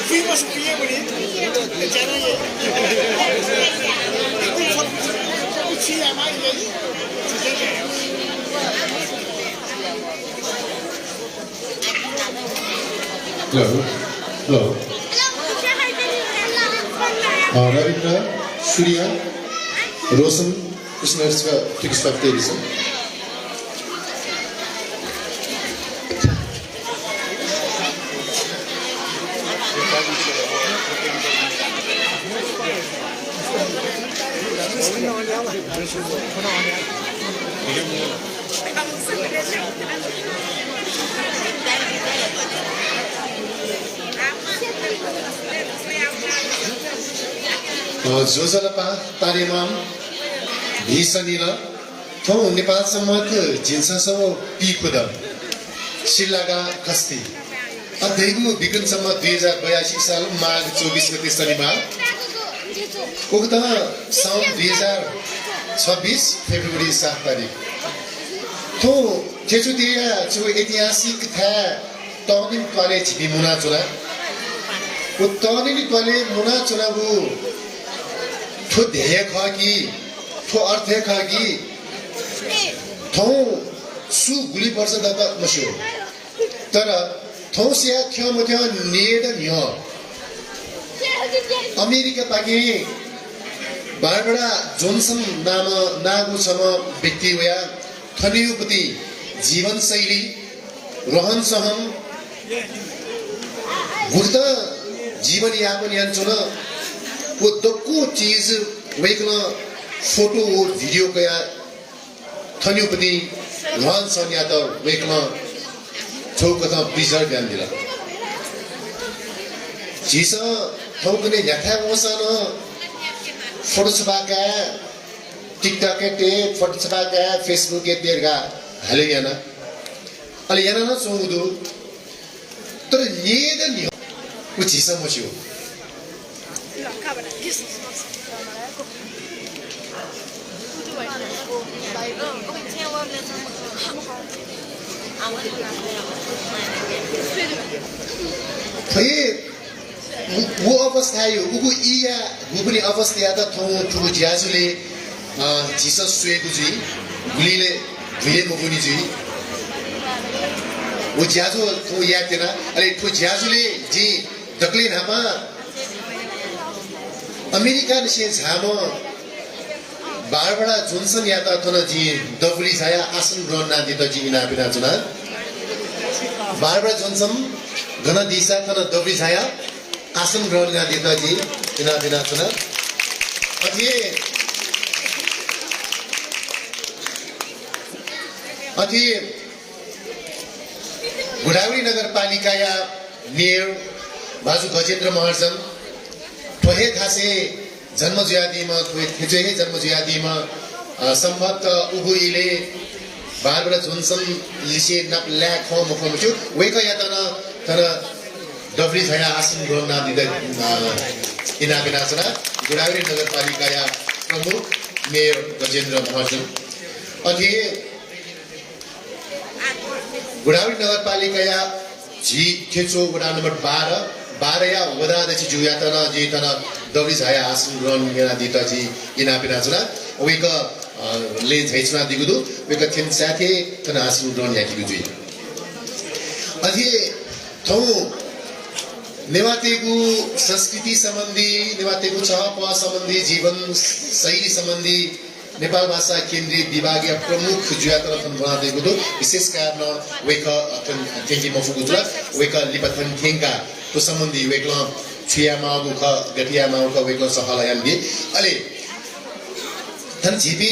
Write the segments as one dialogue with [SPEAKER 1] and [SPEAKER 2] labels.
[SPEAKER 1] Fuimos bien bonito.
[SPEAKER 2] Hello. Hello. Ravindra, Surya, Rosen, Krishnaska, Tikstaf Teresa. Zosalapa, Tarimam, Nisanila, Tom Nepalsamak, Jinsasawa, Pikuda, Shilaga Kasti. Adegu begins some of these Bayashal Mag Chobis Sanima. Kokta sound these are Swabis, February Safari. To Chechudia, to Etiasik Tha, Tonin College Bimunatula. Tonin Pale Munatulabu. To the Hekagi, to Arthekagi, to Su Gulipasa Dada Mashu. Tara, Tosia Kyomotia near the New York. America Pagi, Barbara Johnson Nama Nagu Sama Victoria, Thaniupati, Jivan Saili, Rohan Saham, Gurta, Jivan Yapan Yansuna. वो दक्कू चीज Vecna photo और video का या थन्युपति रोहन सोनिया तो Vecna चौकता preserve यान दिला चीज़ा थोकने यथा वोसाना photo छपाका TikTok के टे फोटो छपाका फेसबुक के तेरगा हले याना अले याना ना सोंगुदु तो ये दन्यो वो चीज़ा मशियो वो अवस्था है वो इया वो बनी अवस्था यादा थोड़ा जाजुले जीसस स्वेग जी गुलीले गुले मगुनी जी वो जाजु तो याद है ना अरे तो जाजुले जी दकलीन हमा अमेरिका ने झामो बारबड़ा जोन्सन याता थोना जी दबली छाया आसन ग्रहण ना दिता जी इना बिना चुना बारबड़ा जोन्सन घना दिशा थोना दबली छाया आसन ग्रहण ना दिता जी इना बिना चुना अथी गुडावरी नगरपालिका या मेयर बाजु गजेन्द्र महर्जन ठोहे खासे जन्म जयादीमा ठेचे जन्म जयादीमा संभवत उगुइले बारबरा जोन्सन लिसे नप ल्या ख मखमछु वेक यातना तर डबरी छया आसन ग्रहण ना दिदै इना बिनासना गुडावरी नगरपालिका या प्रमुख मेयर गजेन्द्र महर्जन अनि गुडावरी नगरपालिका या जी खेचो वडा नम्बर 12 या वडा अध्यक्ष जुयातना जी तना दबरी छाया आसन ग्रहण मेरा दिता जी इना बिनासना वेक ले झैचना दिगुदु वेक थिन साथे तना आसन ग्रहण याकिगु जुइ अझै थौ नेवातेको संस्कृति सम्बन्धी नेवातेको छहप सम्बन्धी जीवन शैली सम्बन्धी नेपाल भाषा केन्द्रीय विभागीय प्रमुख जुयातना थन बनादेको दो विशेष कारण वेक थन थेंकी मफुगुतला वेक लिपथन थेंका तो सम्बन्धी वेकला छियामा गुख गटियामा गुख वेकला सहालयान दि अले थन जिबी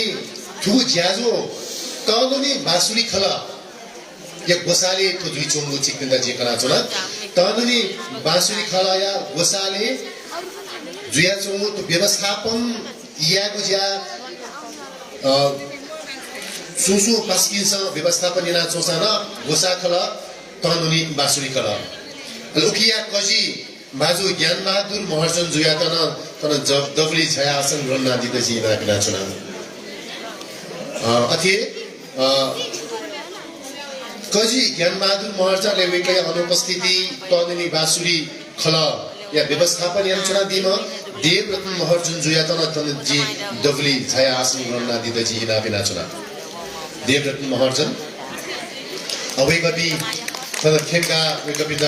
[SPEAKER 2] थु ज्याजो तदनी बासुरी खला या गोसाले तो दुई चोंगु चिकनदा जेकना चोना तदनी बासुरी खला या गोसाले जुया चोंगु तो व्यवस्थापन या गुज्या सुसु पास्किन्छ व्यवस्थापन याना चोसाना गोसाखला तनुनी बासुरीखला लुकिया कजी बाजु ज्ञान बहादुर महर्जन जुयातन तन दबली छया आसन रन्ना दिदजी नाकिना चुना अथे कजी ज्ञान बहादुर महर्जनले वेकै अनुपस्थिति तनुनी बासुरी खला या व्यवस्थापन यन्त्रणा दिमा देवरत्न महर्जन जुयातन तन जी दबली छया आसन रन्ना दिदजी नाकिना चुना देवरत्न महर्जन अवे कवि तन खेमका वे कवि द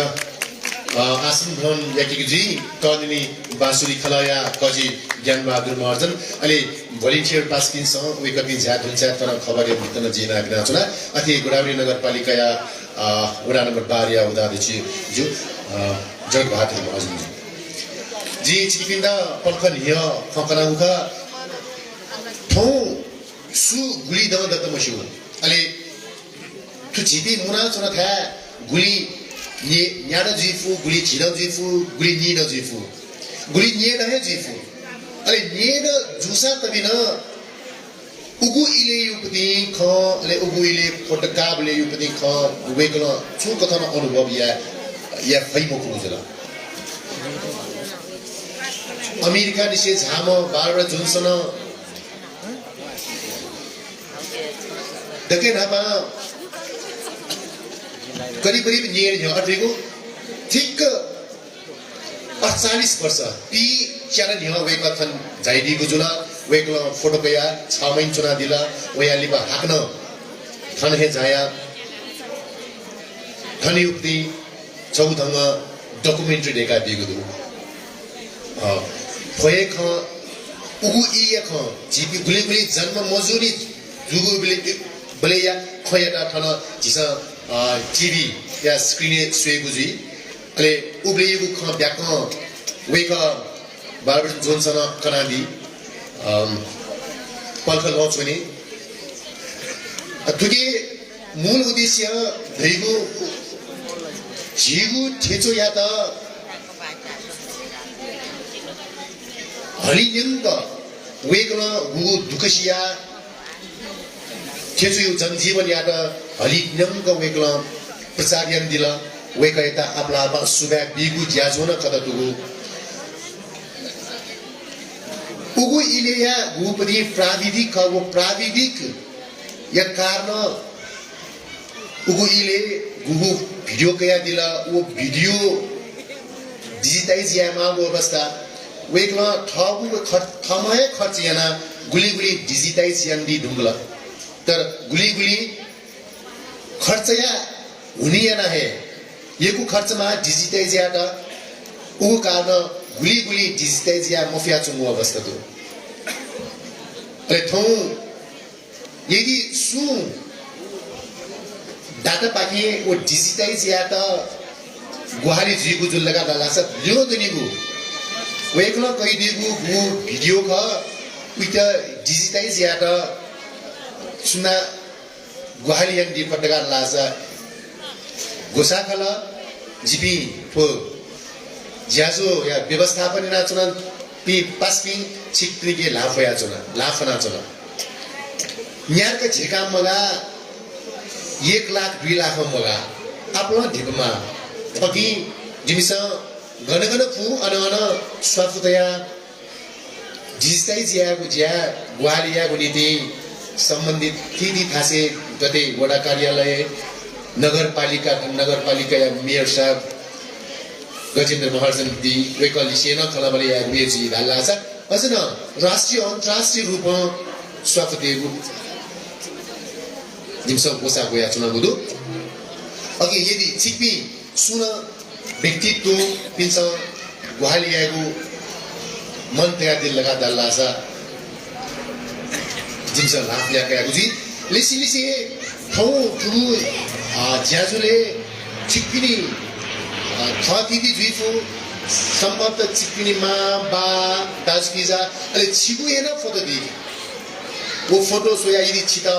[SPEAKER 2] आसन भवन याकीजी तनिनी बासुरी खलाया कजी ज्ञान बहादुर महर्जन अलि भोलिन्टियर पास्किन स वे कवि झा दुलचा तन खबर बितन जिना बिना चुना अथि गुडावली नगरपालिका या वडा नम्बर 12 या उदाध्यक्ष जो जग बहादुर महर्जन जी छिपिन्दा पल्खन हिय फकनाउखा थौ सु गुली दम दत मसु अलि तु छिपि मुना चुना था गुली नि न्याड जिफु गुली छिड जिफु गुली निड जिफु गुली निड हे जिफु अलि निड जुसा तबिन उगु इले युपति ख अलि उगु इले फोटकाबले युपति ख वेकल छु कथन अनुभव या फैमको बुझला अमेरिका निसे झाम बारबरा जोन्सन दके नापा करीब नियर छ अटेको ठीक 48 वर्ष पी च्यानल हिँड वेक थन जाइदिएको जुना वेक फोटो गया 6 महिना चुना दिला वया लिबा हाक्न थन हे जाया थन युक्ति चौधंग डकुमेन्ट्री देखा दिएको दु भए ख उगु इए ख जिपी गुली जन्म मजुरी जुगु बले या खयटा थन जिस टिभी या स्क्रिने सुएको जी अले उब्लेको ख ब्याक वेक बारबर जोनसन कनादी पल्खल लचुने तुगे मूल उद्देश्य धैगु झिगु ठेचो या त हलियंग वेकन गु दुखसिया ठेचो यो जनजीवन या त हलियंग वेकन प्रचारयन दिला वेक यता आपला आपा सुबा बिगु ज्याजोन कदतुगु उगु इलेया गुपदी प्राविधिक वो प्राविधिक या कारण उगु इले गुगु भिडियो कया दिला वो भिडियो डिजिटाइज यामा वो अवस्था वेकला ठगु खमय खर्च याना गुली डिजिटाइज यान्दी ढुंगला तर गुली खर्च या हुने याना है येको खर्चमा डिजिटाइज याटा उ कारण गुली डिजिटाइज या मफिया चुंगु अवस्था दु अरे थौ यदि सु डाटा पाके वो डिजिटाइज या त गुहारी जिगु जुल लगा डालासा लियो दनिगु वेकला कइदिगु गु भिडियो ख उइता डिजिटाइज या त सुना गुहारी यन दि पटगा लासा गोसाखला जिपी फो ज्याजो या व्यवस्थापन ना चुना पी पास्पी छिक्री के लाफया चुना लाफना चुना न्यार का झिका मगा 1 लाख 2 लाख मगा आपलो ढिपमा पकी जिमिसा गनगन फु अनन स्वाफुतया डिजिटाइज या गुज्या ग्वालिया गुनीति सम्बन्धित थिदि थासे गते वडा कार्यालय नगरपालिका या मेयर साहब गजेन्द्र महर्जन दी वेकल सेना खलाबले या मेजी धालासा अझन राष्ट्रिय अन्तर्राष्ट्रिय रूपमा स्वाफुतेगु जिमसा गोसा गोया चुना गुदु अघि यदि छिपी सुन व्यक्तित्व पिन्छ गुहालियागु मन तयार दिल लगा दल्लासा जिमसा लाफ ल्याका गुजी लिसी थौ थु ज्याजुले छिक्किनी थकिदी जुइफु सम्बन्ध छिक्किनी मा बा दाजकिजा अले छिगु हेन फोटो दि वो फोटो सोया यदि छिता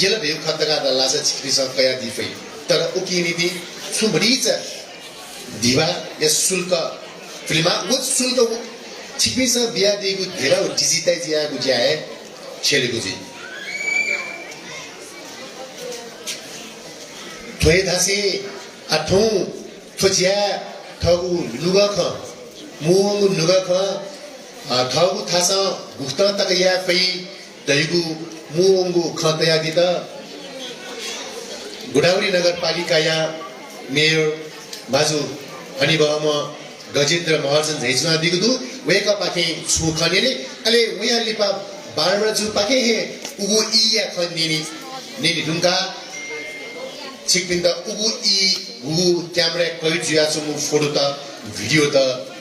[SPEAKER 2] येला भेउ खतगा दल्लासा छिक्किनी स कया दिफै तर उकिनी दि सुबरीच दिवा या शुल्क फिल्ममा वो शुल्क छिक्किनी स बिया दिगु धेरै डिजिटाइज या गुज्याए छेलेगु जी थोए धासे आठौं थोजिया ठगु लुगा ख मुंग लुगा ख ठगु थासा गुख्ता तक या पई दैगु मुंगु खतया दिता गुडाउरी नगरपालिका या मेयर बाजु अनि बम गजेन्द्र महर्जन झैचना दिगु वेका पाके छु खनेले अले उया लिपा बारबा जु पाके हे उगु इया खनिनी निनी ढुंगा छिकपिन्द उगु इ गु क्यामेरा कहिट जुया सुमु फोटो त भिडियो त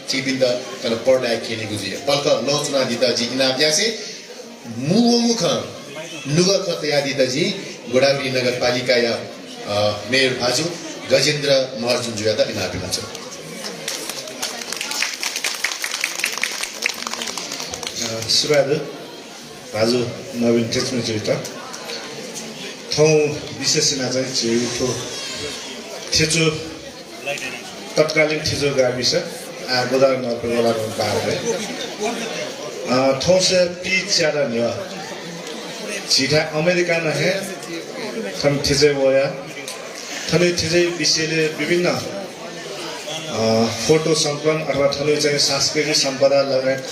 [SPEAKER 2] छिकपिन्द तल पर्दा केनेगु जुया पल्क नचना दिता जी इना अभ्यासे मुख नुगा खत यादिता जी गुडाउरी नगरपालिका या मेयर भाजु गजेन्द्र महर्जन जुया त इना अभिमा छ
[SPEAKER 1] सुराद भाजु नवीन टेक्समे जुइता ठाउँ विशेषमा चाहिँ छिउठो ठेचो तत्कालीन ठेचो गाविस गोदावरी नगरपालिका बारे ठाउँ से पी च्यारा न्य छिटा अमेरिका नहे थन ठेचै वया थने ठेचै विषयले विभिन्न फोटो सम्पन्न अथवा थने चाहिँ सांस्कृतिक सम्पदा लगायत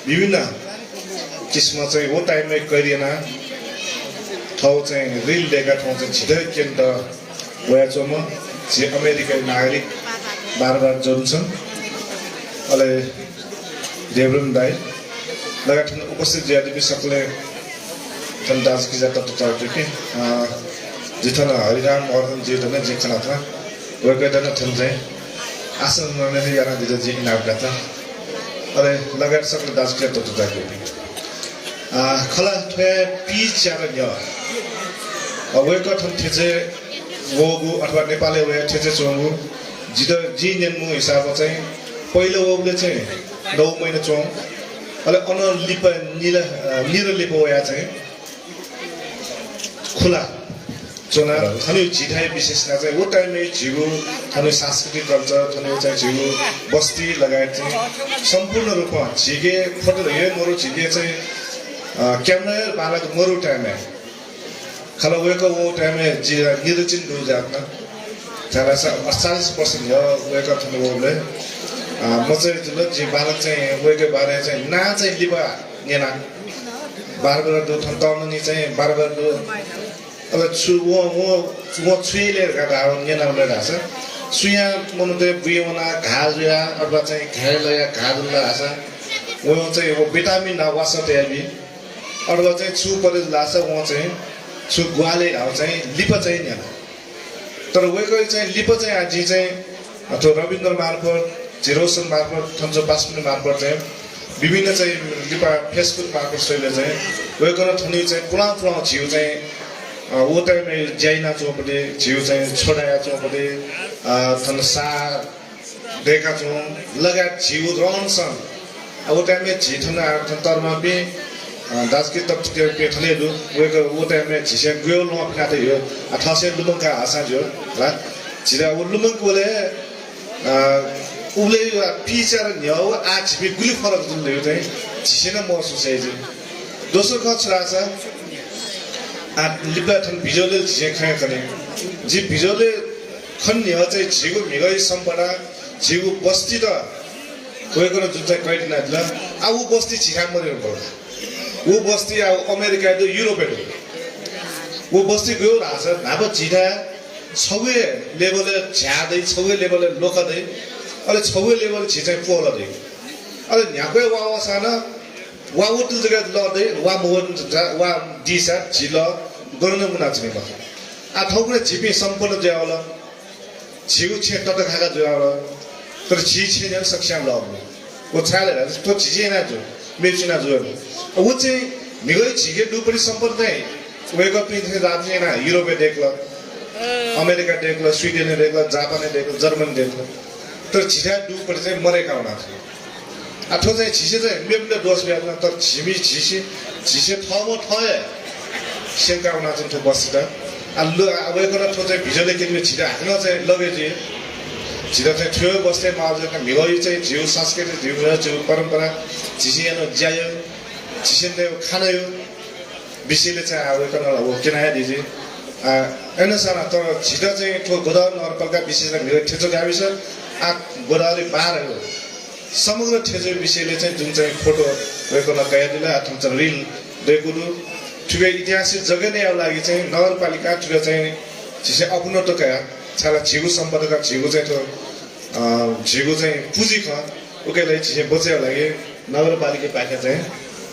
[SPEAKER 1] विभिन्न किसिम चाहिँ वो टाइममै गरिएन ठाउँ चाहिँ रिल दिएका ठाउँ चाहिँ छिटै केन्द्र वयाचोमा जे अमेरिकी नागरिक बार जोड्छन् अहिले देवरुम दाई लगायत उपस्थित ज्यादै सकले थन दाजकी जात तत्व के जिथन हरिराम अर्धन जिथन जिखना था वगैरह थन चाहिँ आसन नने याना दिदा जी नागका था अरे लगायत सकले दाजकी जात तत्व के खला थ्वे पी च्यार न्य अवेको थन थेजे वगु अथवा नेपाली वे थेजे चोंगु जिद जी नेमु हिसाब चाहिँ पहिलो वगले चाहिँ 9 महिना चोंग अले अन लिप निर लिप वया चाहिँ खुला चोना थनु जिठाइ विशेषता चाहिँ वो टाइममै झिगु थनु सांस्कृतिक कल्चर थनु चाहिँ झिगु बस्ती लगायत चाहिँ सम्पूर्ण रूपमा झिगे फोटो हे मोरो झिगे चाहिँ क्यामेरा बालक मोरो टाइममै खला वेको वो टाइममै जे निरचिन दु जातन जरा 48% हो वेको थनु वले म चाहिँ जुन जे बालक चाहिँ वेको बारे चाहिँ ना चाहिँ लिबा नेना बारबर दु थन्ताउन नि चाहिँ बारबर दु अब छु वो छुइले गर्दा नेना उले राछ सुया मनुते बुयवना घाजुया अथवा चाहिँ घायलया घाजुला आछ वो चाहिँ वो भिटामिन नवास तेबी अथवा चाहिँ छु परे लाछ वो चाहिँ छु ग्वाले हाउ चाहिँ लिप चाहिँ नेना तर वेको चाहिँ लिप चाहिँ आजि चाहिँ अथवा रविन्द्र मार्फत जेरोसन मार्फत थन्जो पासमिन मार्फत चाहिँ विभिन्न चाहिँ लिपा फेसबुक मार्फत शैले चाहिँ वेको थनी चाहिँ पुरा छिउ चाहिँ वो टाइममै ज्याइना चौपटे छिउ चाहिँ छोडाया चौपटे थन सा देखा छौं लगायत छिउ रहन्छन् वो टाइममै छिथना तरमा पे दाजकी तब के थले दु वेको वो टाइममै छिसे गयो ल खाते हो अठासे लुमका आसा जो ल छिरा वो लुमक बोले उले पिचर न्याउ आज भी गुली फरक जुले चाहिँ छिसेन महसुस है दोस्रो कछरा छ आ लिपथन भिजुअल जे खाय कने जी भिजुअल खन्य चाहिँ झिगु मिगै सम्पदा झिगु बस्ती त गएको जुन चाहिँ कैटिना दिल आ उ बस्ती छिरा मरेर पर्छ उ बस्ती आ अमेरिका त युरोपे उ बस्ती गयो राछ नाब छिरा छवे लेभल झ्यादै छवे लेभल लोकदै अले छवे लेभल छिचै पोलदै अले न्याकै वावासाना वा उतल जग्गा लदै वा मोहन वा दिसा झिल गर्न मुना चाहिँ बस आ ठौकुने झिपी सम्पूर्ण ज्यावला छिउ छे तत खाका ज्यावला तर छि छैन सक्षम ल वो छाले तो छिजेना जो मेचिना जो वो चाहिँ मिगै छिगे दुपरी सम्पूर्ण चाहिँ वेको पिथे राज्यना युरोपे देखल अमेरिका देखल स्विडेन देखल जापान देखल जर्मन देखल तर छिटा दुपरी चाहिँ मरेका हुना आठो चाहिँ छिसे चाहिँ मेबले दोष ब्याउन तर छिमी छिसे थमो थए सेंका उना चाहिँ त्यो बस्दा अल्लो अवेको थो चाहिँ भिजुअल किनले छिटा हाक्न चाहिँ लगे जे छिटा चाहिँ थियो बस्दै माजका मिगै चाहिँ जिउ संस्कृति जिउ परम्परा छिसिएनो ज्यायो छिसिन्दै खानायो विषयले चाहिँ अवेको न हो किनाया दिजे एनसाना तर छिटो चाहिँ ठो गोदावरी नगरपालिका विशेष मेरो ठेचो गाविस गोदावरी बाह्र हो समग्र ठेचो विषयले चाहिँ जुन चाहिँ फोटो रहेको नकायदिला अथवा रिल दिएको ठुलो ऐतिहासिक जग्गा नै लागि चाहिँ नगरपालिका ठुलो चाहिँ जिसे अपनो तो क्या छाला झिगु सम्पदाका झिगु चाहिँ तो झिगु चाहिँ पुँजी ख उकेलाई जिसे बचाउ लागि नगरपालिका पाखा चाहिँ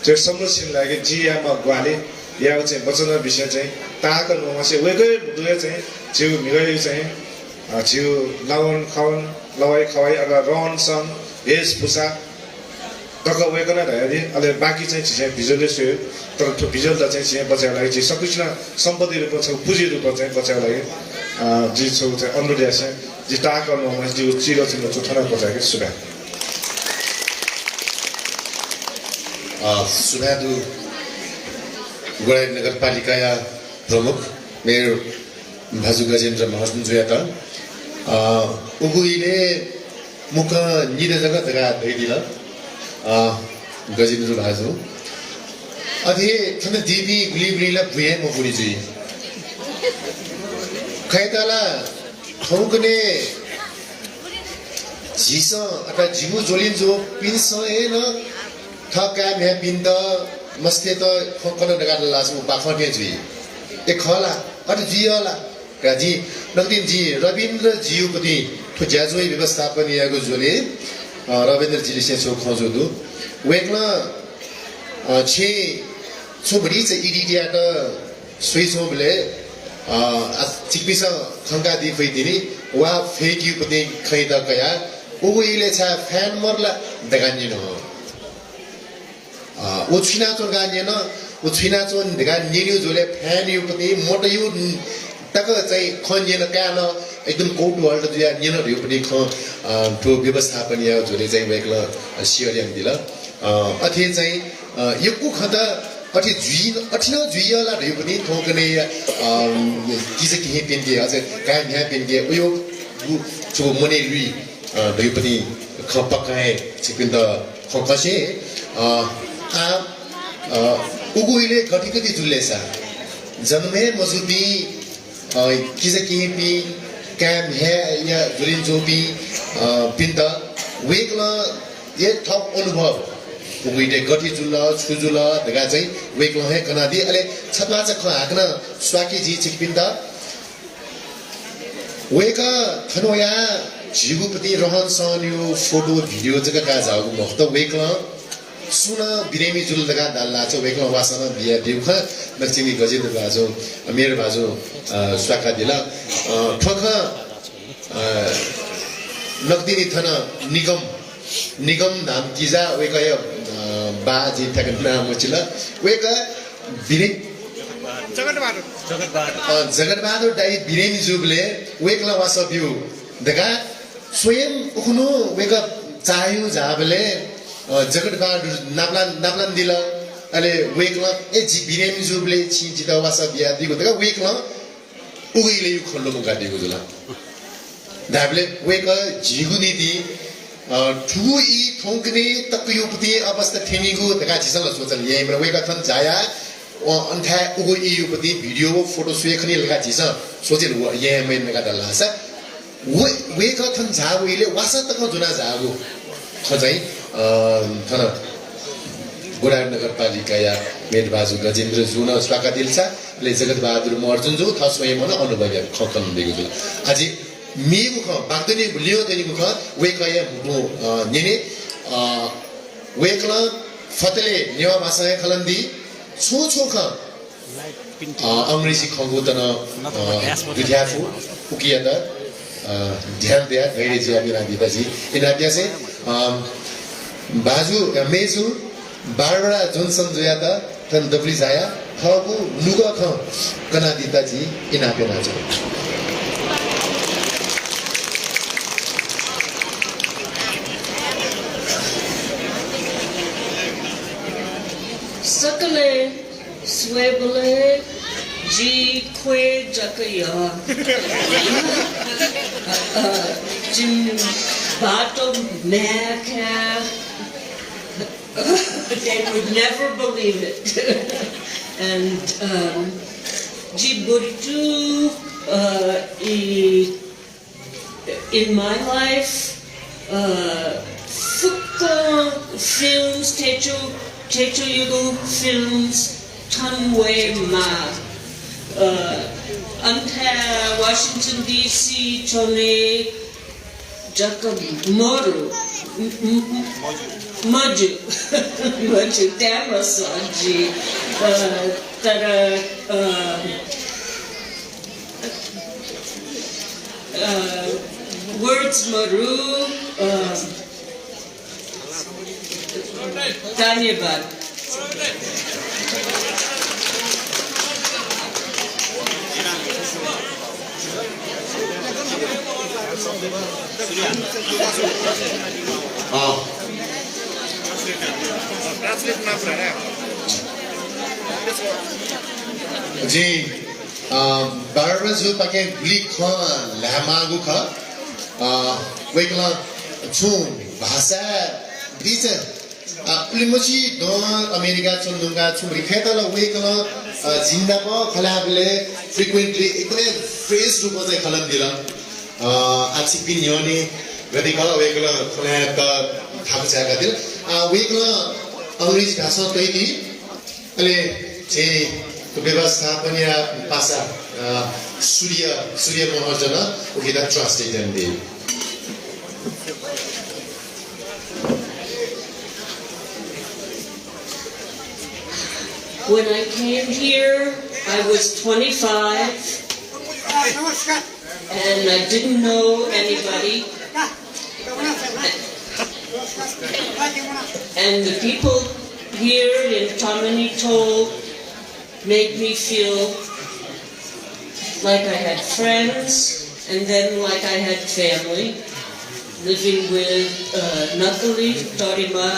[SPEAKER 1] त्यो संरक्षण लागि जियामा ग्वाले या चाहिँ बचाउन विषय चाहिँ ताका नोमा चाहिँ वेगै दुवै चाहिँ जिउ मिलै चाहिँ जिउ लाउन खाउन लवाई खवाई अथवा रहन सहन वेशभूषा तक वेगन रह्यो अहिले बाँकी चाहिँ जिसे भिजुअलै सुयो तर त्यो भिजुअल चाहिँ जिसे बचाउ लागि चाहिँ सकुचना सम्पत्ति रूपमा छ पुँजी रूपमा चाहिँ बचाउ लागि जी छौ चाहिँ अनुरोध छ जी ताका नोमा जी चिरो चाहिँ चुथना बचाएको सुबा
[SPEAKER 2] सुबादु गोडाई नगरपालिका प्रमुख मेरो भाजु गजेन्द्र महर्जन जुयात उगुइले मुख निद जगत गा दैदिल गजेन्द्र भाजु अधे थन दिबी गुली गुलीला भुए म पुरी जुई खैताला ठौकने झिस अथवा जिगु जोलिन जो पिन्स एन थका म्या पिन्द मस्ते त फकन नगार लासु बाखने जुई ए खला अट जियला गाजी नगदिन जी रविन्द्र जियुपति ठो ज्याजोइ व्यवस्थापन यागो जोले रविन्द्र जी से छो खजोदु वेक्ला छे छोबडी चाहिँ इडिडिया त सुइसोबले चिकपिस खंगा दि फैदिनी वा फेक यु पनि खैदा कया उगुइले छ फ्यान मरला दगानिन हो उछिना चोन गानिन उछिना चोन दगानिन जोले फ्यान यु पनि मोट यु तक चाहिँ खनिन कान एकदम कोट वर्ल्ड जुया निन रह्यो पनि ख ठो व्यवस्थापन या जोले चाहिँ वेक्ला सियरियम दिला अथे चाहिँ यकु खदा अठी जुइन अठिन जुइला रह्यो पनि ठोकने किसे के पेन्टे अझ काय न्या पेन्टे उयो जो मने लुई रह्यो पनि ख पकाए छिपिन त खकसे उगुइले गति गति जुल्लेसा जन्मे मजुबी किसे के पी काम है या जुलिन जोपी पिन्त वेक्ला ये थप अनुभव उगुइले गति जुल्ला छुजुला दगा चाहिँ वेक्ला है कनादी अले छतवा छ ख हाक्न स्वाकी जी छिपिन्त वेका थनोया जिगुपति रहन सहन यो फोटो भिडियो जगा का जागु मख्त वेक्ला सुन बिरेमी जुल दगा दाल्ला छ वेक्ला वासन बिया दिउख नचिनी गजेन्द्र बाजो मेरो बाजो स्वाका दिला ठख नक्दिनी थन निगम नाम किजा वेकय बाजी ठक नाम मचिला वेक बिरे जगतबहादुर दाइ बिरेमी जुबले वेक्ला वास बिउ दगा स्वयं उखनु वेक चाह्यो जाबले जगतबहादुर नाप्लान दिला अले वेक्ला ए जी बिरेमी जुबले छि जिता वास बिया दिगो दगा वेक्ला उगइले यु खल्लो मुका दिगो जुला दाबले वेक जिगु नीति ठु इ ठोंकने तकयुपति अवस्था ठेनिगु दगा जिसल सोचल यही म वेक थन जाया अन्था उगु इयुपति भिडियो फोटो सुएखनी लगा जिस सोचेल यही म नगा दला स वेक थन जागुइले वासा तक जुना जागु खजै थन गोडाई नगरपालिका या मेरो बाजु गजेन्द्र जुन स्वाका दिलसा ले जगतबहादुर महर्जन जो था स्वयं मन अनुभव खकन दिगु जुल आज मेगु ख बागदनी लियो देनिगु ख वेकया मुटु निने वेकला फतले नेवा भाषा खलन्दी छो ख अंग्रेजी खगु तन विद्याफु उकिया त ध्यान दिया गैरे जी अभी रांदी जी इनादिया से बाजु मेजु बारबरा जोनसन जोयाता तन दबली जाया खगु लुगा ख कना दिता जी इनापे नाजो
[SPEAKER 3] सकले स्वेबले जी क्वे जकया gym bottom neck they would never believe it and de Buritu in my life. Fuka films, Techo Yugo films, Tanwe Ma. Anta Washington DC, Tone Jakamoru, Maju, Damasaji, Tara. Words Maru, Dhanyabad.
[SPEAKER 2] जी बारह जो पाके bleak खा लहमागु खा वेकला चुन भाषा this प्लिमोची दोन America चुन्दुंगा चुमरी खेतला वेकला जिन्दाको खलाबले frequently एकदमै fresh रूपमा चाहिँ खलन दिला आछि पिन्योनी गदिकला वेकला खलात थापचाका दिल वेकला अंग्रेजी भाषा तैदी अले चाहिँ व्यवस्थापनीय भाषा सूर्य महाजन उगिदा ट्रान्सलेटर दे
[SPEAKER 3] When I came here, I was 25 and I didn't know anybody. And the people here in Tammany Toll made me feel like I had friends and then like I had family. Living with Nakali, Torima,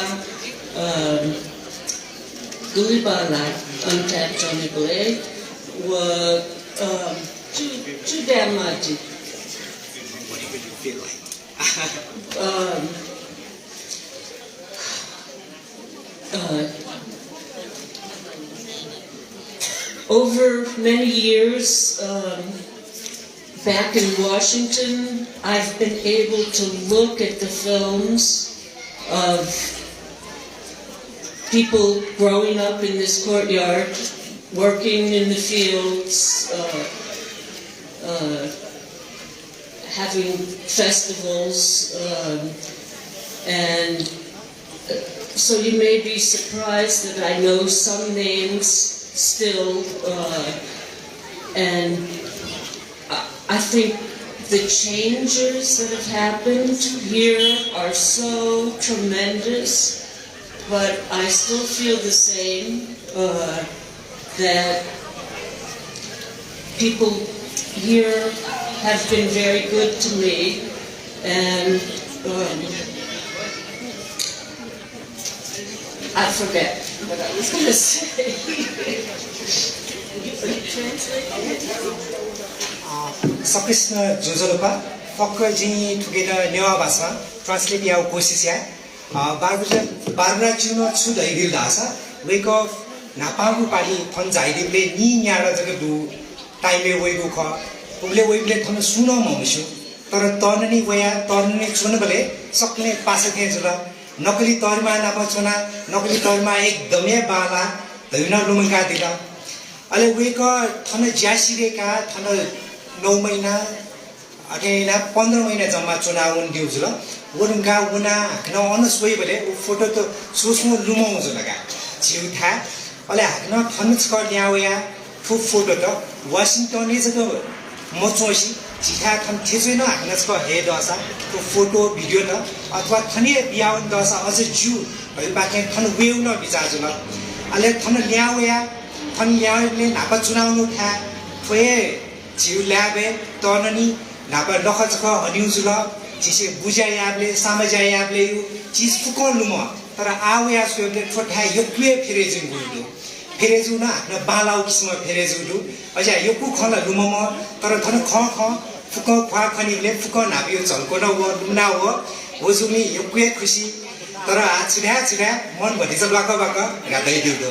[SPEAKER 3] Gulibala, Untapped Johnny Blade, were too damn much.
[SPEAKER 4] What do you feel like?
[SPEAKER 3] Over many years, back in Washington, I've been able to look at the films of people growing up in this courtyard, working in the fields, having festivals, and so you may be surprised that I know some names still, and I think the changes that have happened here are so tremendous, but I still feel the same, that people here have been very good to me, and I forget what I was going to say.
[SPEAKER 4] सकृष्ण जोजोलोपा फक्क जी together Newa भाषा translate या कोशिश है Barbara जुनो छु दैदिल दासा वेक of नापागु पाली थन जाइदिले नि न्यारा जग दु टाइमे वेगु ख उले वेगले थन सुन ममसु तर तननी वया तननी छुन बले सकले पासके जुला नकली तरमा नापा छुना नकली तरमा एकदमै बाला दैना लुमका दिला अले वेक थन ज्यासिरेका थन 9 महिना अकेला 15 महिना जम्मा चुनाव दिउ जुल वरुंगा उना हकन अनसोइ बले फोटो त सोस्मो लुमाउ जुलगा जिउथा अले हकन थन छ ल्यावया फु फोटो त वाशिंटन इज ग मचोसी जिथा थन थेसेन हकन छ हेड असा तो फोटो भिडियो त अथवा थने बियाउन दसा अझ जु भइ बाके थन वेउ न बिचा जुल अले थन ल्यावया थन ल्यावले नापा चुनाउनु था फे जिउ ल्याबे तननी नापा नखचख हनिउजुल जिसे बुझायाबले सामजायाबले चीज फुकन लुम तर आवया सोले ठोठा यक्ले फेरेजिङ गुडु फेरेजु न न बालाउ किस्म फेरेजुडु अझा यकु खला लुमम तर थन ख ख फुक ख्वा खनिले फुक नाबियो झल्को न व लुना व होजुनी यक्ले खुशी तर आछिरा छिरा मन भनिछ बाक बाक गादै दिउदो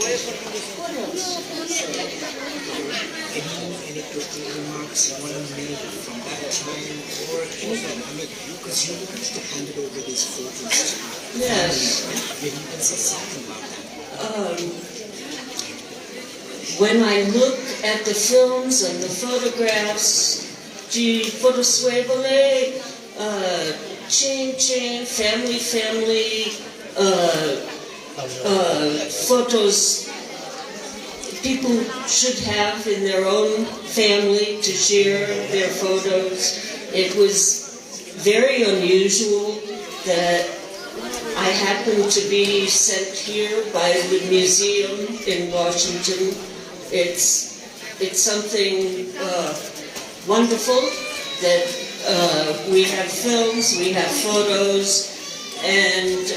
[SPEAKER 4] Any closing remarks you want to make from that time or anything? I mean, because you used to hand over these photos to
[SPEAKER 3] Yes.
[SPEAKER 4] maybe you can say something about that.
[SPEAKER 3] When I look at the films and the photographs, de Fotosuevole, Chain Chain, Family photos people should have in their own family to share their photos. It was very unusual that I happened to be sent here by the museum in Washington. It's something wonderful that we have films, we have photos, and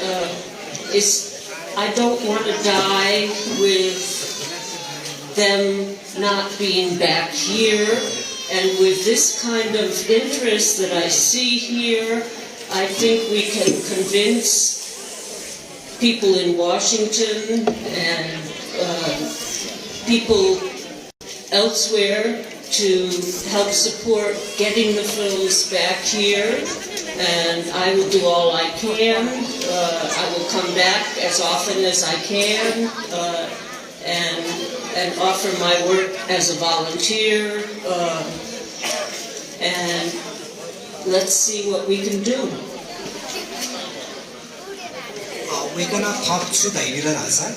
[SPEAKER 3] I don't want to die with them not being back here. And with this kind of interest that I see here, I think we can convince people in Washington and people elsewhere to help support getting the films back here. And I will do all I can. I will come back as often as I can and offer my work as a volunteer. And let's see what we can do.
[SPEAKER 4] Woken थप छु धैर्य राजा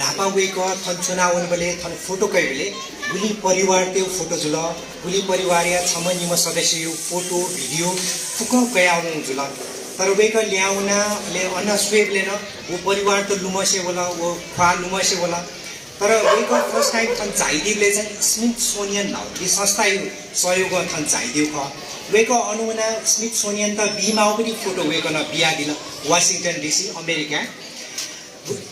[SPEAKER 4] नापा वेक थन चुनावन बले थन photo कैले गुली परिवार त्यो फोटो जुल गुली परिवार या छमनिम सदस्य यो फोटो भिडियो फुक गयाउनु जुल तर वेक ल्याउना ले अन्न स्वेबले न वो परिवार त लुमसे होला वो खा लुमसे होला तर वेक फर्स्ट टाइम थन चाहिदिले चाहिँ स्मिथसोनियन नाउ यो संस्था यो सहयोग थन चाहिदिउ ख वेक अनुमना स्मिथसोनियन त बीमाउ पनि फोटो वेक न बिया दिन वाशिंगटन डीसी अमेरिका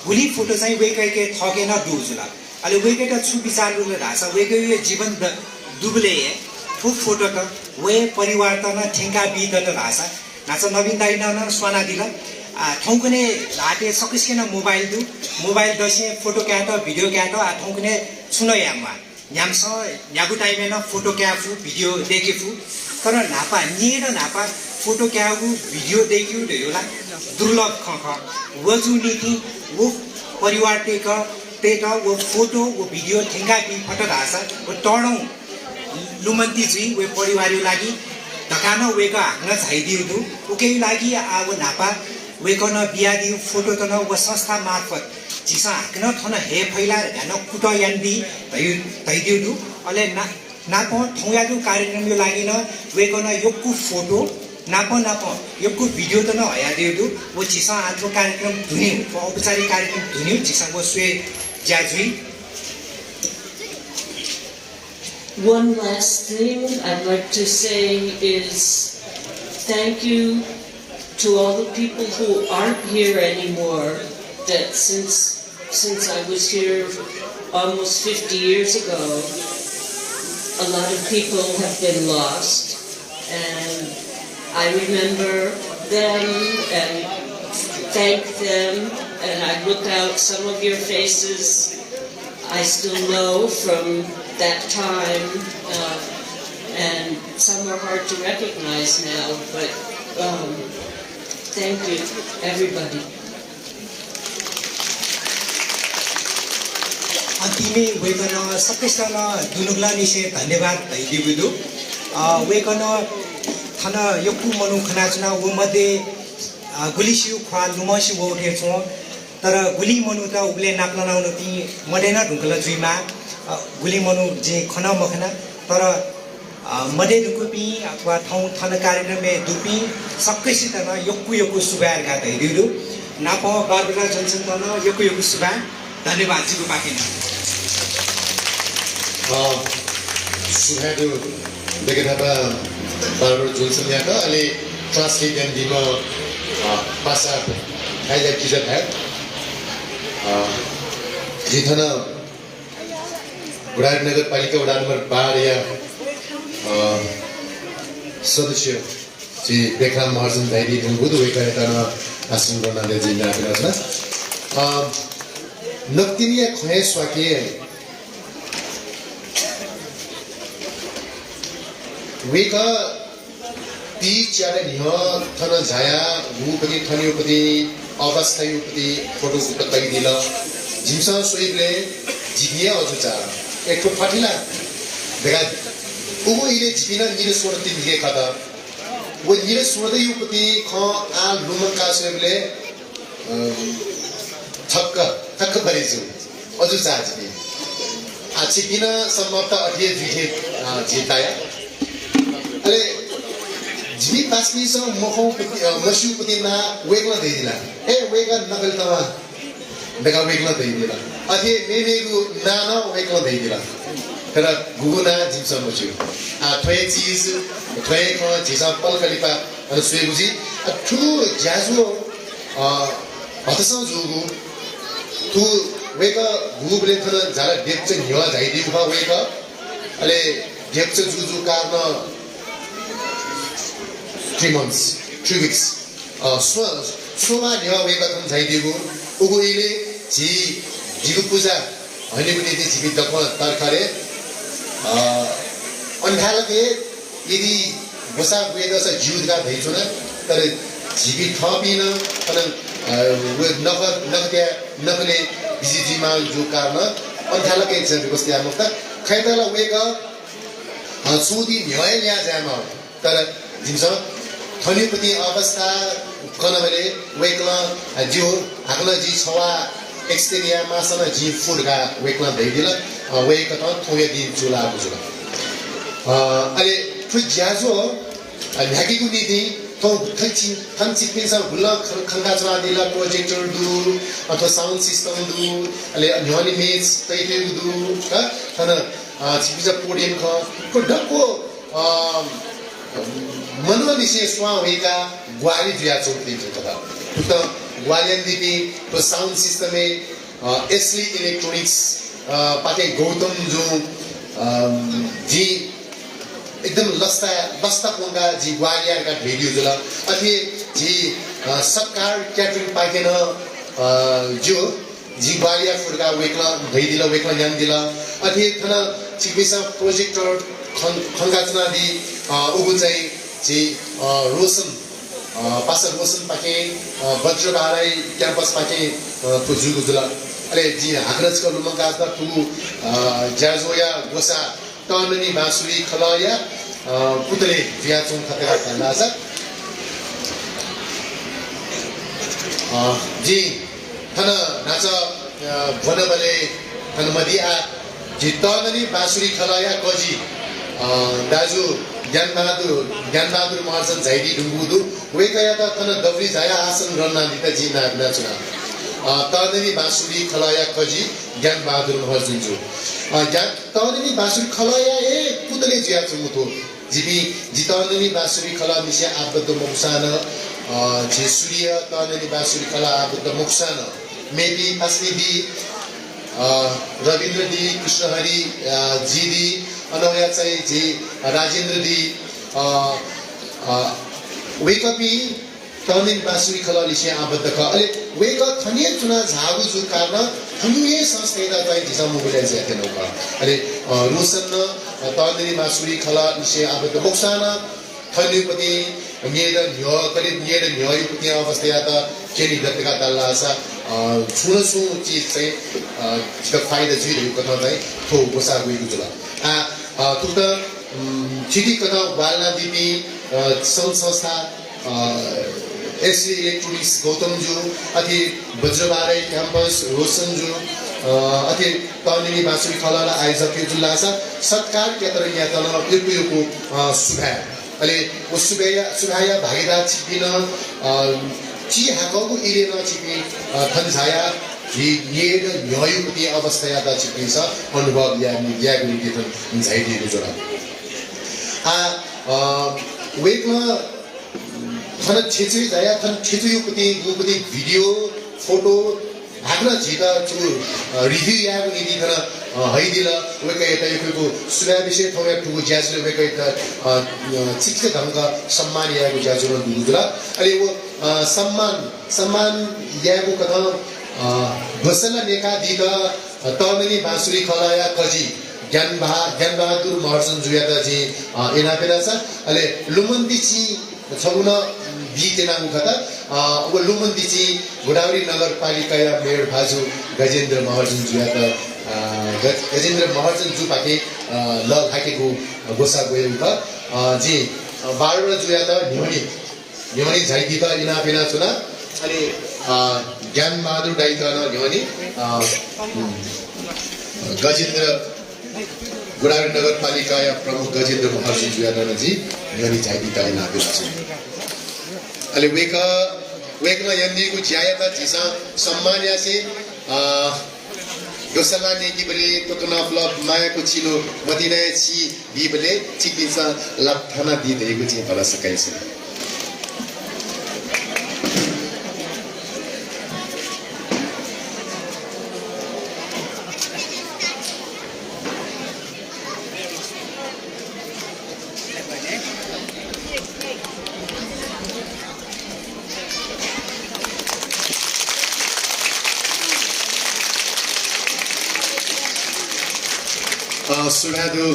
[SPEAKER 4] गुली फोटो चाहिँ वेकैके थकेन डुजुला अहिले वेकै त छु विचारले रासा वेकै यो जीवन दुबले फुक फोटो त वे परिवार त न ठेंगा बिद त रासा नाच नवीन दाइ न स्वाना दिला ठौकने लाटे सकिसकेन मोबाइल दसे फोटो क्याट भिडियो क्याट ठौकने छुन याममा यामस यागु टाइममा न फोटो क्याफु भिडियो देखेफु तर नापा निएर नापा फोटो क्यागु भिडियो देखिउ देला दुर्लभ खख वजु नीति वो परिवार तेका वो फोटो वो भिडियो ठेंगा पि फटो रासा वो टडौ लुमन्ती जी वो परिवारको लागि ढकान वेका हाक्न झाइदिउ दु उकै लागि आगो नापा वेकन बिया दिउ फोटो त न वो संस्था मार्फत जिसा हाक्न थन हे फैला घन कुट यान्दी धैदिउ दु अले नाप ठौयादु कार्यक्रम यो लागि न वेकन योकु फोटो नाप योकु भिडियो त न हया दिउ दु वो जिसा आत्रो कार्यक्रम धुनि औपचारिक कार्यक्रम धुनि जिसा वो स्वे ज्याजुई.
[SPEAKER 3] One last thing I'd like to say is thank you to all the people who aren't here anymore, that since I was here almost 50 years ago, a lot of people have been lost, and I remember them and thank them, and I look out some of your faces I still know from that time, and some are hard to recognize now, but thank you, everybody.
[SPEAKER 4] तिमी woken सबैसँग दुनुगला निसे धन्यवाद दिदिबुदु woken थन यकु मनु खनाचना वो मध्ये गुलिसिउ खा लुमसि वो उठे छ तर गुली मनु त उले नाप्न नाउनु ती मडेना ढुकला जुइमा गुली मनु जे खना मखना तर मडे दुकुपी अथवा ठाउँ थन कार्यक्रममे दुपी सक्कैसित न यकु सुबार गा दिदिबुदु नाप बारबेला जन्सन तन यकु सुबा धन्यवाद जिगु बाकिन
[SPEAKER 2] सुहादु बेगेटाबा बारबेला जन्सन याका अलि ट्रान्सलेट दिमा भाषा आइजा किजा था जिथन बुढार नगरपालिका वडा नम्बर 12 या सदस्य जी बेक्राम महर्जन भाइदी दुबुदु वेका यता आसन गर्नाले जिल्ला रहेछ 넉디니에 거해 수학에 왜가 비자를 혀 터는 자야 무पति 터니우पति अवस्थायुपति फोटो तक दिला जिमसा सोइबले जिगिया अजुचा एक तो फाटिला देखा उगो इले जिपिना निरे सोरती दिए कदा वो निरे सोरते युपति ख आ लुमन का सोइबले थक भरेजु अजुचा जिपि आ जिपिना समाप्त अठिए दिए जिताया अरे जिपि पासनी स मखौ मशुपति ना वेगला दिला ए वेगा नगल तवा देखा वेगला दिला अथे मेमेगु नाना वेगला दिला तर गुगुना जिमसा मछु आ थ्वे चीज थ्वे ख जिसा पल खलिपा अन सुएगुजी अ ठु ज्याजो हतस जुगु तु वेगा गुबले थन जाला डेप्च न्यवा जाइदि खा वेगा अले डेप्च जुजु कारण 3 months 3 weeks सोमा न्यवा वेगा थन जाइदिगु उगु इले जिगु पूजा हने पनि दि जिबि दख तरखारे अन्धालके यदि बसा वेदस जिउगा भइछुना तर जिबि थपिन अन वे नखते नखले बिजिजिमा जो कारण अन्धालके छ व्यवस्था मुक्त खैतला वेगा सुदि न्याय ल्या जामा तर जिमसा थनिपति अवस्था कनबले वेकला जिउ हाक्ला जी छवा एक्सटेरिया मासना जी फुडगा वेकला दैदिला वेक त थोय दिन जुला बुजुला अले फु ज्याजो न्याकीगु निदि तो थछि थन्छि पेसा गुला खंगा जवा दिला प्रोजेक्टर दु अथवा साउन्ड सिस्टम दु अले न्यानी मेज तैते दु ह थन छिपिजा पोडियम को डको मनोनिसे स्वावेका ग्वाली जुया चोटि जता त ग्वालियन दिपि तो साउन्ड सिस्टम में एसली इलेक्ट्रॉनिक्स पाके गौतम जो जी एकदम लस्ता कोंगा जी ग्वालियर का भिडियो जुला अथे जी सरकार क्याटरिंग पाके न जो जी ग्वालियर फुडका वेकला ज्ञान दिला अथे थना छिपिसा प्रोजेक्टर खंगाचना दि उगु चाहिँ जी रोशन पासर रोशन पाके वज्रबाराई क्याम्पस पाके तो जुगु जुला अरे जी हाग्रज को लुमंगा त तु जाजोया गोसा तननी बासुरी खलाया पुतले व्याचुङ खतरा खलासा जी थन नाच भनबले थन मदिया जी तननी बासुरी खलाया कजी दाजु ज्ञानबहादुर महर्जन झाइदी ढुङ्गुदु वेकया त थन दब्री झाया आसन रन्ना दिता जी नाचुना तननी बासुरी खलाया कजी ज्ञानबहादुर महर्जन जो तननी बासुरी खलाया ए पुतले जिया चुमुतो जिबी जितननी बासुरी खला मिसे आबद्ध मुक्सान जे सूर्य तननी बासुरी खला आबद्ध मुक्सान मेबी अस्मिदी रविन्द्र दी कृष्णहरि जी दी अनवया चाहिँ जी राजेन्द्र दी वेकपी तनिन बासुरी खलालिसे आबद्ध ख अले वेक थनिए चुना झागु जु कारण थनुए संस्थादा चाहिँ दिशा मुगले ज्याथे नौका अले रोशन तनिन बासुरी खलालिसे आबद्ध मोक्सान थनिपति नेर न्य करिब नेर न्ययुपति अवस्था त केनी दत्तका तल्लासा छुनसु चीज चाहिँ त फाइदा जुइरहेको कथा चाहिँ थो गोसा गएको जुला तुत छिटी कथा वालना दिपी संस्था एसली इलेक्ट्रोनिक्स गौतम जो अथि वज्रबाराई क्याम्पस रोशन जो अथि तनिनी बासुरी खलाला आइजके जुलासा सत्कार केतर या तल युको सुभा अले वो सुभाया भागीदार छिपिन ची हाकको इलेन छिपि थन्झाया जी नेड न्यायुपति अवस्था यादा छिपिन्छ अनुभव या यागु निकेतन झाइदिएको जोडा वेकमा थन छेचे जाया थन छेचुयुपति गुपति भिडियो फोटो भाग्न झिका चु रिभ्यू यागु निदि थन हैदिला वेक यता यको सुना विषय थोया टुगु ज्याजले वेक यता चिक्से ढंग सम्मान यागु ज्याजुन दुदुला अले वो सम्मान यागु कथा बसला नेका दिद तमिनी बाँसुरी खलाया कजी ज्ञान बहादुर महर्जन जुयाता जी एनापेरा छ अले लुमन्दिची छगुन बी तेनाङ खता अब लुमन्दिची गोदावरी नगरपालिका मेयर भाजु गजेन्द्र महर्जन जुयाता गजेन्द्र महर्जन जु पाके ल हाकेको गोसा गयो ख जी बारवटा जुयाता न्योनी झाइदिता इनापेना छुना अले ज्ञान बहादुर दाइता न न्योनी गजेन्द्र गोदावरी नगरपालिका प्रमुख गजेन्द्र महर्जन जुयाता जी न्योनी झाइदिता इनापेना छुना अले वेकमा यन्दिको ज्यायता जिसा सम्मान्या से दोसला नेकी बले तोकना फ्लप मायाको चिलो मदिना छि बी बले चिकिसा लाथाना दि देको चाहिँ भला सकाइछ सुरादु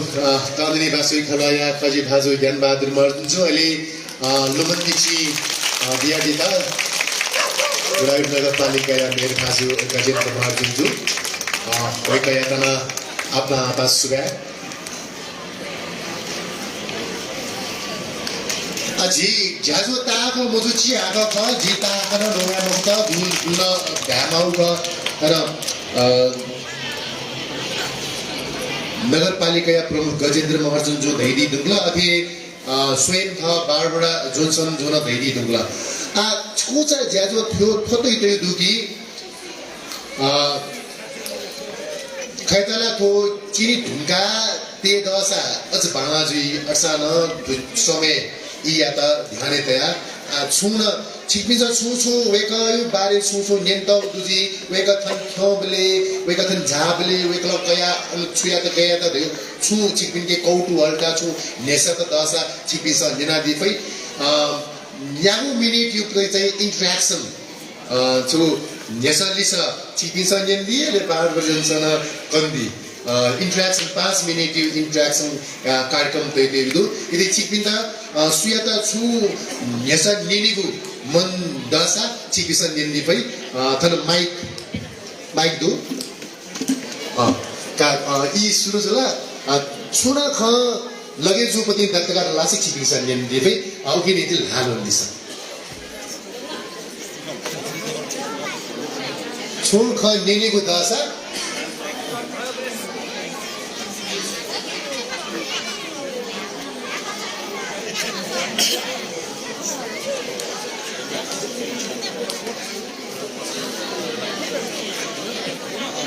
[SPEAKER 2] तमिनी बाँसुरी खलाया कजी भाजु ज्ञान बहादुर महर्जन जो अहिले लुमन्दिची बियादिता गोदावरी नगरपालिका मेयर भाजु गजेन्द्र महर्जन जो वैका यातना आफ्ना आपा सुगा जी ज्याजो ताक मजुची आका ख जी ताक न नोगा मुक्त दुल दुन भ्यामाउ ख तर नगरपालिका प्रमुख गजेन्द्र महर्जन जो धैदी दुंगला अथे स्वयं था बारबडा जोनसन जोन धैदी दुंगला छोचा ज्याजो थियो थोतै त्यो दुकी खैतला थो चिनी ढुंगा ते दसा अझ बाणाजुई असान समय इयाता ध्याने तया छुन छिकमिज छुछु वेका यो बारे छुछु नेन्त दुजी वेका थन थबले वेका थन झाबले वेकला कया छुया त गया त देउ छु छिकमिन के कौटु हल्का छु नेसा त दसा छिकमिस निनादि पै यागु मिनिट यु चाहिँ इन्ट्र्याक्सन छु नेसलिस छिकमिस नेन्दी ले बार बजनसन कन्दी इन्ट्र्याक्सन 5 मिनेट यु इन्ट्र्याक्सन कार्यक्रम तै देउ यदि छिकमिन सुयाता छु नेसा निनिगु मन दसा चिकिसन निन्दी पै थन माइक दु का ई सुरु जला छुना ख लगे जुपति दक्तगा लासी चिकिसन निन्दी पै औकी नीति हालो दिस छुन ख निनिगु दसा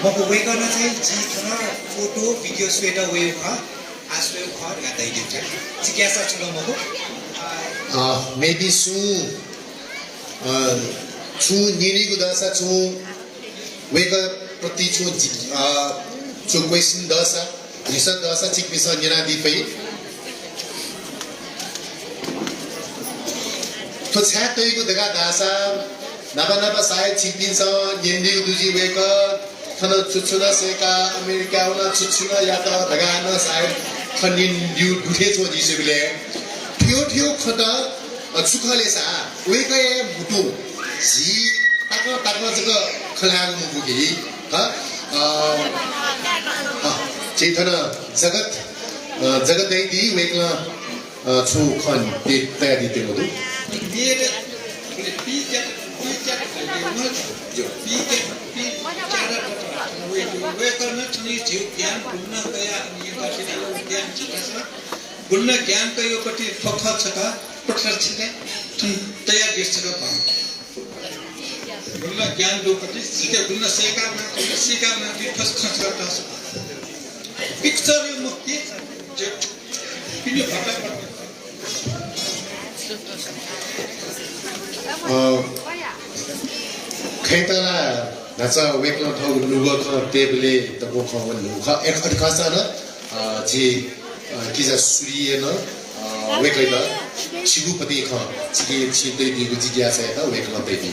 [SPEAKER 4] मको वे गर्न चाहिँ जिखन फोटो भिडियो स्वेट वे ख आस्वे ख गादै दिन्छ जिज्ञासा छु न मको
[SPEAKER 2] मेबी सु निरीगु दसा छु वेक प्रति छु क्वेसन दसा रिसन दसा चिकपिस निरादि पै तो छ्यातैको दगा दासा नबा सायद चिकपिस निन्दिगु दुजी वेक थन छुछुना सेका अमेरिका उना छुछुना या त दगान सायद खनिन ड्यू दुथे छो दिसबिले ठियो खता छुखले सा वेकै मुटु जी ताको जग खलाग मुगुगी ह चेतन जगत दैदी वेकला छु खन ते तयारी ते मदु
[SPEAKER 5] मेरे पीके जो पीके वे करना चाहिए जीव ज्ञान गुण गया ये बात ज्ञान छका गुण ज्ञान का यो पति फख छका पठर छके तयार देश छका पाम गुण ज्ञान दो पति सीके गुण सेका में की फस खस करता पिक्चर यो मुक्ति जो किने फटा
[SPEAKER 2] खैतला नाचा वेकला ठाउँ लुगा ख टेबले तको ख भन्नु ख एक खासा न जे किजा सुरिएन वेकै त छिगुपति ख छिगे छिदै दिगु जिज्ञासा त वेकला दैति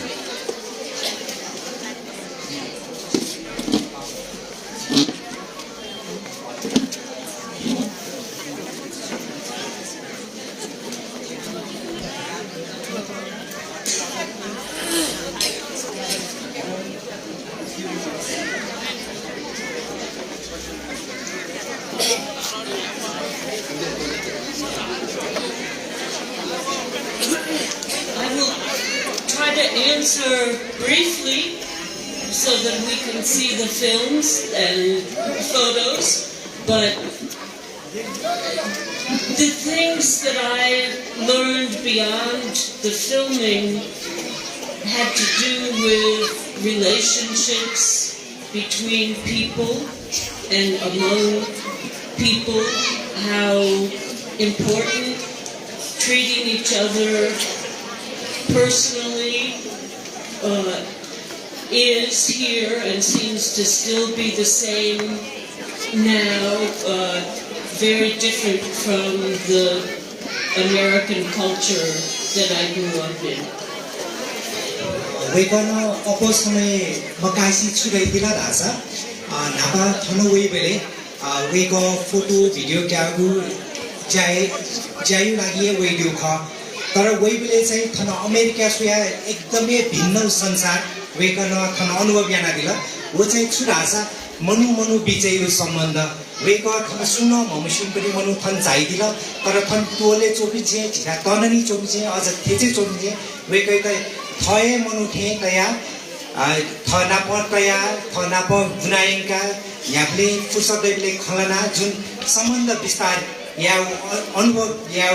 [SPEAKER 3] cover briefly so that we can see the films and photos, but the things that I learned beyond the filming had to do with relationships between people and among people, how important treating each other personally is here and seems to still be the same now, very different from the American culture that I grew up in.
[SPEAKER 4] Wekano opposame makasi churai dila dasa napa thono wei bele weko photo video kyagu jayu लागि wei दिउ ख तर wei bele चाहिँ थन America सुया एकदमै भिन्न संसार वेकन थन अनुभव याना दिला वो चाहिँ छुरासा मनु बिचैको सम्बन्ध वेक थन सुन्न ममुसिम पनि मनु थन चाहिदिला तर थन टोले चोपी छे झिरा तननी चोपी छे अझ थेचे चोपी छे वेकै त थए मनु थे तया थना पतया थना प गुनायंका याले फुर्सदैले खलना जुन सम्बन्ध विस्तार या अनुभव या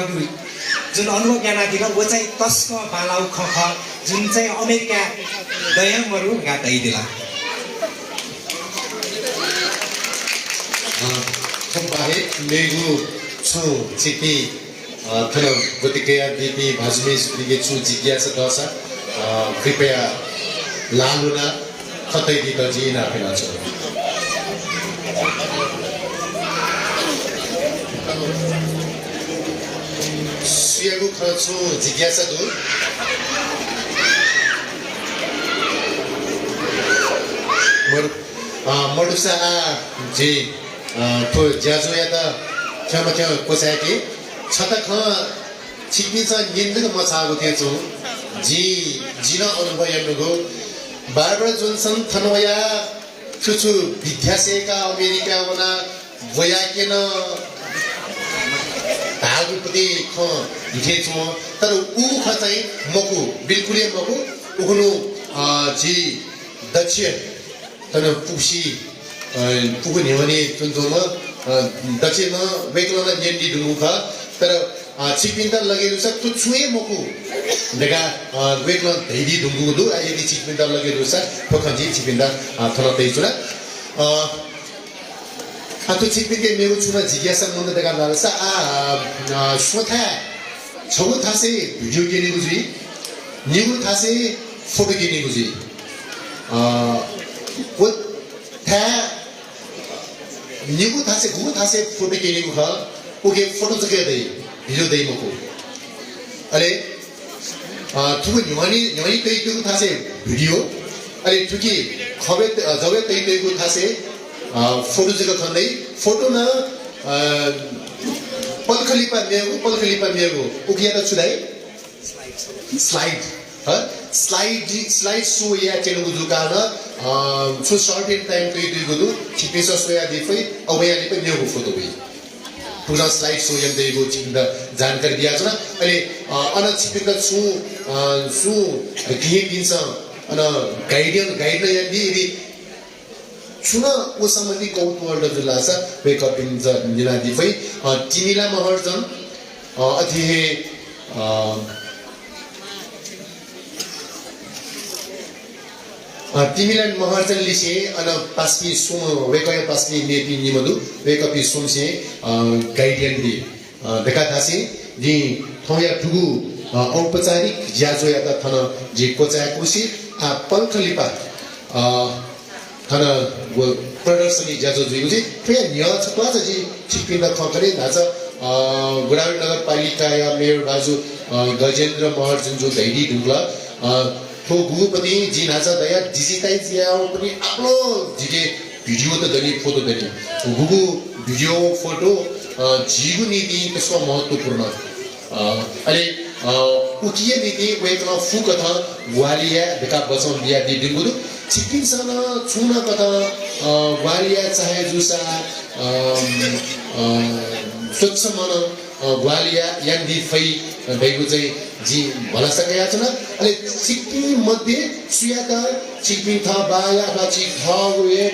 [SPEAKER 4] जुन अनुभव याना दिला वो चाहिँ तस्क बालाउ खख जुन चाहिँ अमेरिका दयमहरु गातै दिला
[SPEAKER 2] बाहेक मेगु छु चिपी थन गतिकेया दिपी भाजमे सुलिगे छु जिज्ञासा दशा कृपया लालुना खतै दित जिना फेला छ सुयागु खछु जिज्ञासा दु मडुसा जी तो ज्याजो या त क्षमा कोसाके छता ख छिकिन्छ निन्दक मछागो थिएछु जी जिन अनुभव यनुगो बारबार जोनसन थनवया छुछु विद्यासेका अमेरिका वना वयाकेन तागुपति ख दिथेछु तर उ ख चाहिँ मकु बिल्कुलै मकु उखनु जी दक्षिण तन पुसी पुगु नेवने जुनजोमा दक्षिणमा वेकलना नेन्डी दुमुखा तर छिपिन्दा लगेरु छ तु छुए मकु देगा वेकलन धैदी दुंगुदु यदि छिपिन्दा लगेरु छ फखन्जी छिपिन्दा थन तैचुला आतु छिपिन्के मेरो छुना जिज्ञासा मन देगा नालसा सोथा छगु थासे भिडियो गेनी गुजी निगु थासे फोटो गेनी गुजी वो था निगु थासे गुगु थासे फोटो गेनी गु ख ओके फोटो जके दे भिडियो दे मको अरे तुगु निवानी तै गु थासे भिडियो अरे तुकी खबे जबे तै गु थासे फोटो जके खन्दै फोटो न पलखलिपा मेगु ओके त छुदाई स्लाइड स्लाइड सो या चेनुगु जुकाना सो शॉर्ट इन टाइम तै गु छिपेस सोया दिफै अवयाले पनि नेगु फोटो भई पुरा स्लाइड सो यम देगु छिन्दा जानकारी दिया छ अहिले अन छिपेका सु के दिन्छ अन गाइडलाइन यदि छुना ओ सम्बन्धी कौतुहल जुलासा वेक अप इन ज निला दिफै तिमीला महर्जन अथिहे तिमीलाई महर्जन लिसे अन पास्पी सुम वेकय पास्पी नेपी निमदु वेकपी सुमसे गाइडियन दि देखा थासी जि थौया ठुगु औपचारिक ज्याजो या त थन जि कोचा कुसी आ पलखलिपा थन प्रदर्शनी ज्याजो जुइगु जि प्रिय निया छपा जि छिपिन खकरे नाच गुरावी नगरपालिका या मेयर बाजु गजेन्द्र महर्जन जो दैडी ढुङ्ला तो गुगुपति जी नाचा दया डिजिटाइज या पनि आफ्नो जिगे भिडियो त दनी फोटो दनी गुगु भिडियो फोटो जीगु नीति त्यसको महत्त्वपूर्ण अरे उकिए नीति वेकन फु कथा वालिया देखा बचन बिया दि दिगुदु छिकिन सन छुना कथा वालिया चाहे जुसा स्वच्छ मन वालिया यान्दी फै भइगु चाहिँ जी भला सकेका छन् अनि चिकपिङ मध्ये सुयाका चिकपिङ था बाया अथवा चिक हवे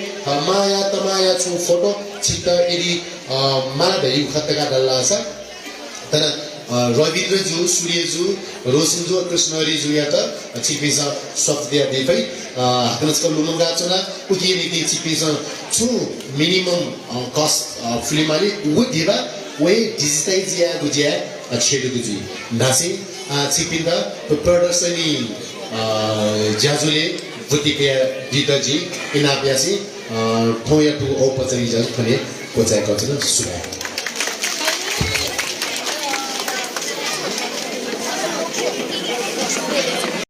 [SPEAKER 2] माया तमाया छु फोटो चिक एरी माला भई खतका डल्ला छ तर रविन्द्र जू सूर्य जू रोशन जू कृष्णहरी जू या त चिकपिङ सफ्दिया देफै हातनस्क लुमंगा चना उकी नीति चिकपिङ छु मिनिमम कस्ट फिल्मले उ दिबा वे डिजिटाइज या गुजिया छेडु गुजी नासी चिपिन्दा प्रदर्शनी ज्याजुले बुटिके दिदजी इनाब्यासी ठोया टु औपचारिक जस भने कोचाइ कचन सुनाए